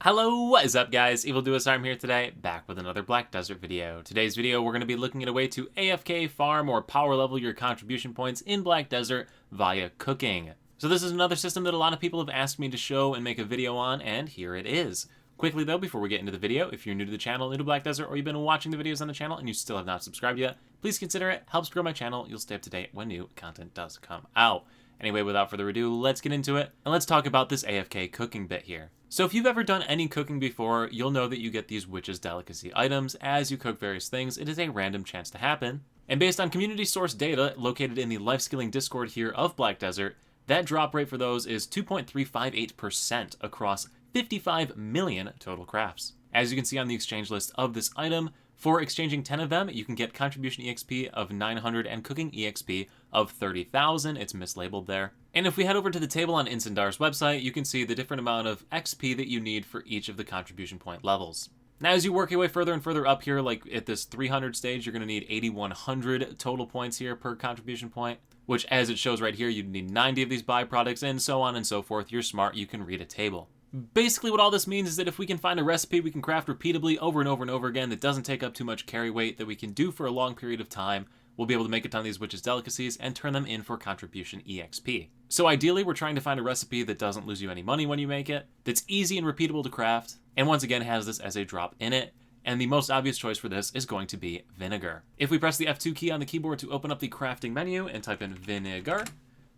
Hello, what is up guys? Evildoers Arm here today, back with another Black Desert video. Today's video we're going to be looking at a way to AFK farm or power level your contribution points in Black Desert via cooking. So this is another system that a lot of people have asked me to show and make a video on, and here it is. Quickly though, before we get into the video, if you're new to the channel, new to Black Desert, or you've been watching the videos on the channel and you still have not subscribed yet, please consider it. Helps grow my channel. You'll stay up to date when new content does come out. Anyway, without further ado, let's get into it, and let's talk about this AFK cooking bit here. So if you've ever done any cooking before, you'll know that you get these witch's delicacy items as you cook various things. It is a random chance to happen. And based on community source data located in the life skilling Discord here of Black Desert, that drop rate for those is 2.358% across 55 million total crafts. As you can see on the exchange list of this item, for exchanging 10 of them, you can get contribution EXP of 900 and cooking EXP of 30,000. It's mislabeled there. And if we head over to the table on Incendar's website, you can see the different amount of XP that you need for each of the contribution point levels. Now, as you work your way further and further up here, like at this 300 stage, you're going to need 8,100 total points here per contribution point, which as it shows right here, you'd need 90 of these byproducts and so on and so forth. You're smart, you can read a table. Basically what all this means is that if we can find a recipe we can craft repeatably over and over and over again that doesn't take up too much carry weight, that we can do for a long period of time, we'll be able to make a ton of these witches delicacies and turn them in for contribution EXP. So ideally we're trying to find a recipe that doesn't lose you any money when you make it, that's easy and repeatable to craft, and once again has this as a drop in it. And the most obvious choice for this is going to be vinegar. If we press the F2 key on the keyboard to open up the crafting menu and type in vinegar,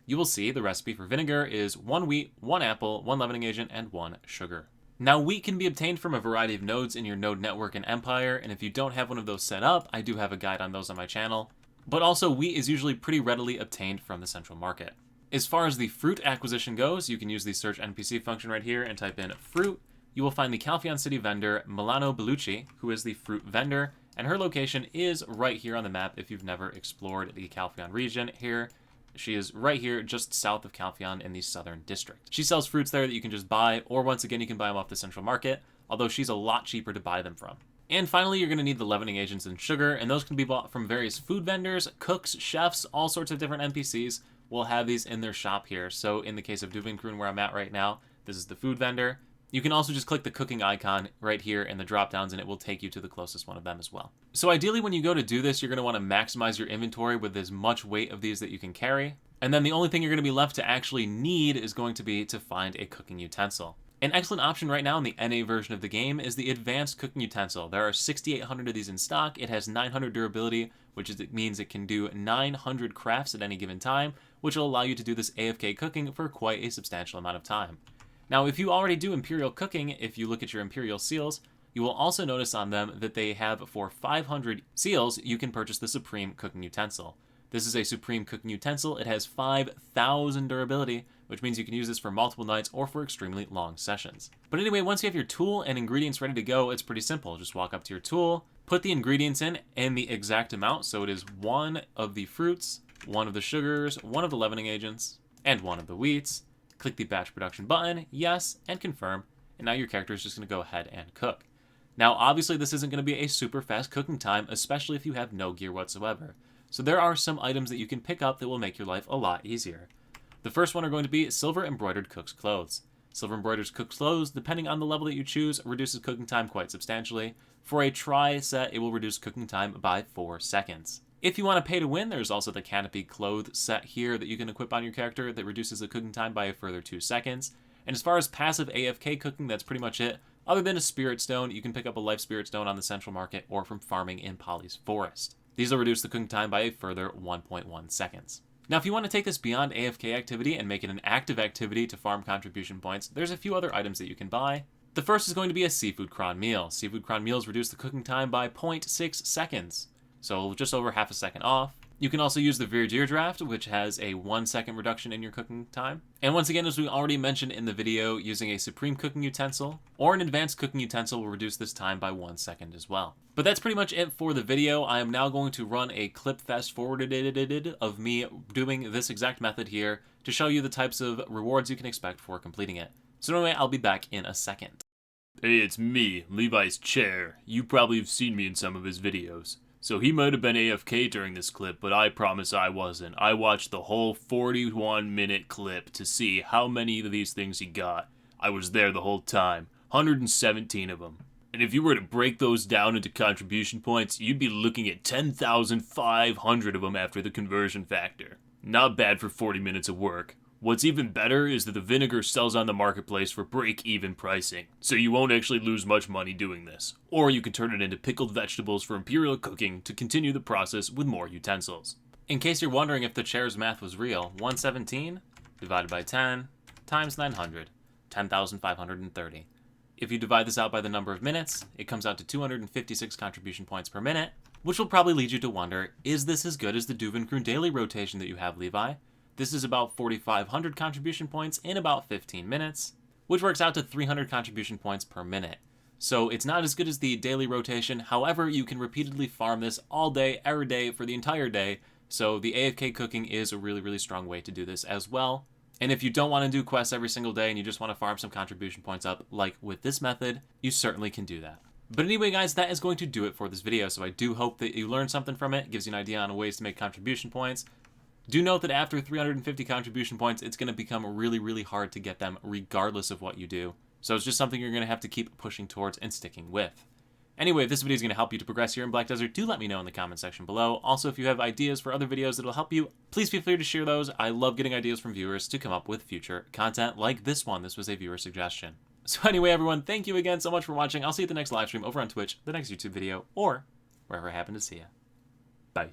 you will see the recipe for vinegar is 1 wheat, 1 apple, 1 leavening agent, and 1 sugar. Now, wheat can be obtained from a variety of nodes in your node network and empire, and if you don't have one of those set up, I do have a guide on those on my channel. But also, wheat is usually pretty readily obtained from the central market. As far as the fruit acquisition goes, you can use the search NPC function right here and type in fruit. You will find the Calpheon City vendor, Milano Bellucci, who is the fruit vendor, and her location is right here on the map if you've never explored the Calpheon region here. She is right here, just south of Calpheon in the southern district. She sells fruits there that you can just buy, or once again, you can buy them off the central market, although she's a lot cheaper to buy them from. And finally, you're going to need the leavening agents and sugar, and those can be bought from various food vendors, cooks, chefs, all sorts of different NPCs will have these in their shop here. So in the case of Duvinkroon, where I'm at right now, this is the food vendor. You can also just click the cooking icon right here in the drop downs and it will take you to the closest one of them as well. So ideally when you go to do this, you're going to want to maximize your inventory with as much weight of these that you can carry. And then the only thing you're going to be left to actually need is going to be to find a cooking utensil. An excellent option right now in the NA version of the game is the advanced cooking utensil. There are 6,800 of these in stock. It has 900 durability, which means it can do 900 crafts at any given time, which will allow you to do this AFK cooking for quite a substantial amount of time. Now, if you already do Imperial cooking, if you look at your Imperial seals, you will also notice on them that they have for 500 seals, you can purchase the Supreme Cooking Utensil. This is a Supreme Cooking Utensil. It has 5,000 durability, which means you can use this for multiple nights or for extremely long sessions. But anyway, once you have your tool and ingredients ready to go, it's pretty simple. Just walk up to your tool, put the ingredients in the exact amount. So it is 1 of the fruits, 1 of the sugars, 1 of the leavening agents, and 1 of the wheats. Click the batch production button, yes, and confirm, and now your character is just going to go ahead and cook. Now, obviously, this isn't going to be a super fast cooking time, especially if you have no gear whatsoever. So there are some items that you can pick up that will make your life a lot easier. The first one are going to be silver embroidered cook's clothes. Silver embroidered cook's clothes, depending on the level that you choose, reduces cooking time quite substantially. For a try set, it will reduce cooking time by 4 seconds. If you want to pay to win, there's also the Canopy Clothes set here that you can equip on your character that reduces the cooking time by a further 2 seconds. And as far as passive AFK cooking, that's pretty much it. Other than a Spirit Stone, you can pick up a Life Spirit Stone on the central market or from farming in Polly's Forest. These will reduce the cooking time by a further 1.1 seconds. Now, if you want to take this beyond AFK activity and make it an active activity to farm contribution points, there's a few other items that you can buy. The first is going to be a Seafood Cron Meal. Seafood Cron Meals reduce the cooking time by 0.6 seconds. So just over half a second off. You can also use the Verdure Draft, which has a 1 second reduction in your cooking time. And once again, as we already mentioned in the video, using a Supreme Cooking Utensil or an Advanced Cooking Utensil will reduce this time by 1 second as well. But that's pretty much it for the video. I am now going to run a clip fast forwarded of me doing this exact method here to show you the types of rewards you can expect for completing it. So anyway, I'll be back in a second. Hey, it's me, Levi's chair. You probably have seen me in some of his videos. So he might have been AFK during this clip, but I promise I wasn't. I watched the whole 41-minute clip to see how many of these things he got. I was there the whole time. 117 of them. And if you were to break those down into contribution points, you'd be looking at 10,500 of them after the conversion factor. Not bad for 40 minutes of work. What's even better is that the vinegar sells on the marketplace for break-even pricing, so you won't actually lose much money doing this. Or you can turn it into pickled vegetables for imperial cooking to continue the process with more utensils. In case you're wondering if the chair's math was real, 117 divided by 10 times 900, 10,530. If you divide this out by the number of minutes, it comes out to 256 contribution points per minute, which will probably lead you to wonder, is this as good as the Duvenkruin daily rotation that you have, Levi? This is about 4,500 contribution points in about 15 minutes, which works out to 300 contribution points per minute. So it's not as good as the daily rotation, however, you can repeatedly farm this all day, every day, for the entire day, so the AFK cooking is a really, really strong way to do this as well. And if you don't want to do quests every single day and you just want to farm some contribution points up, like with this method, you certainly can do that. But anyway, guys, that is going to do it for this video, so I do hope that you learned something from it, gives you an idea on ways to make contribution points. Do note that after 350 contribution points, it's going to become really, really hard to get them regardless of what you do. So it's just something you're going to have to keep pushing towards and sticking with. Anyway, if this video is going to help you to progress here in Black Desert, do let me know in the comment section below. Also, if you have ideas for other videos that will help you, please feel free to share those. I love getting ideas from viewers to come up with future content like this one. This was a viewer suggestion. So anyway, everyone, thank you again so much for watching. I'll see you at the next live stream over on Twitch, the next YouTube video, or wherever I happen to see you. Bye.